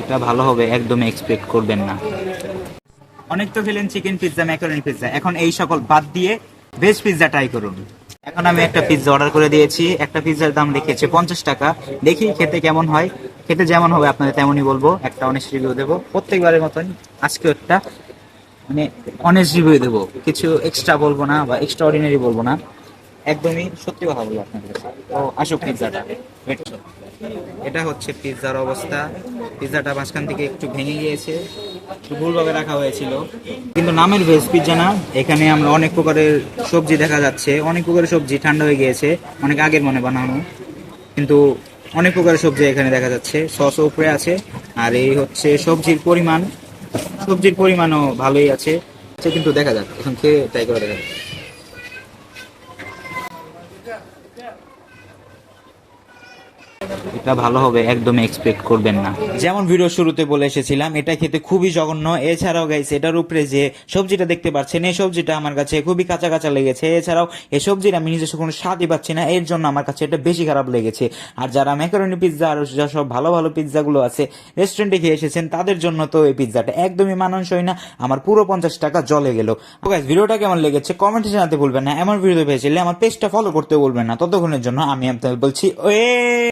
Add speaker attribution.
Speaker 1: এটা ভালো হবে একদমই এক্সপেক্ট করবেন না। অনেক তো খেলেন চিকেন পিৎজা, ম্যাকারনি পিৎজা, এখন এই সকল বাদ দিয়ে ভেজ পিৎজা ট্রাই করুন। এখন আমি একটা পিৎজা অর্ডার করে দিয়েছি, একটা পিৎজার দাম লিখেছে 50 টাকা। দেখি খেতে কেমন হয়, খেতে যেমন হবে আপনাদের তেমনই বলবো, একটা অনেস্ট রিভিউ দেবো প্রত্যেকবারের মতন। আজকে একটা মানে অনেস্ট রিভিউ দেবো, কিছু এক্সট্রা বলবো না বা এক্সট্রা অর্ডিনারি বলবো না, একদমই সত্যি কথা বলবো আপনাদের কাছে। তো আসুক পিৎজাটা, wait করো। এটা হচ্ছে পিৎজার অবস্থা। পিৎজাটা মাঝখান থেকে একটু ভেঙে গিয়েছে, একটু ভুলভাবে রাখা হয়েছিল, কিন্তু নামের ভেজ পিৎজা না। এখানে আমরা অনেক প্রকারের সবজি দেখা যাচ্ছে, অনেক প্রকারের সবজি ঠান্ডা হয়ে গিয়েছে, অনেক আগের মনে বানানো, কিন্তু অনেক প্রকারের সবজি এখানে দেখা যাচ্ছে, সসও উপরে আছে। আর এই হচ্ছে সবজির পরিমাণ, সবজির পরিমাণও ভালোই আছে, কিন্তু দেখা যাক, এখন খেয়ে ট্রাই করে দেখা যাক। এটা ভালো হবে একদমই এক্সপেক্ট করবেন না। যেমন ভিডিও শুরুতে বলে এসেছিলাম, এটা খেতে খুবই জঘন্য। এছাড়াও গাইস, এটার উপরে যে সবজিটা দেখতে পাচ্ছেন, এই সবজিটা আমার কাছে খুবই কাঁচা কাঁচা লেগেছে। এছাড়াও এই সবজির আমি নিজস্ব কোনো স্বাদই পাচ্ছি না, এর জন্য আমার কাছে এটা বেশি খারাপ লেগেছে। আর যারা ম্যাকারনি পিৎজা আর যেসব ভালো ভালো পিৎজাগুলো আছে রেস্টুরেন্টে খেয়ে এসেছেন, তাদের জন্য তো এই পিৎজাটা একদমই মানানসই না। আমার পুরো 50 টাকা জলে গেল। গাইস, ভিডিওটা কেমন লেগেছে কমেন্টে জানাতে ভুলবেন না। এমন ভিডিও পেয়েছিলে আমার পেজটা ফলো করতে বলবেন না। ততক্ষণের জন্য আমি আপনাদের বলছি ওয়ে।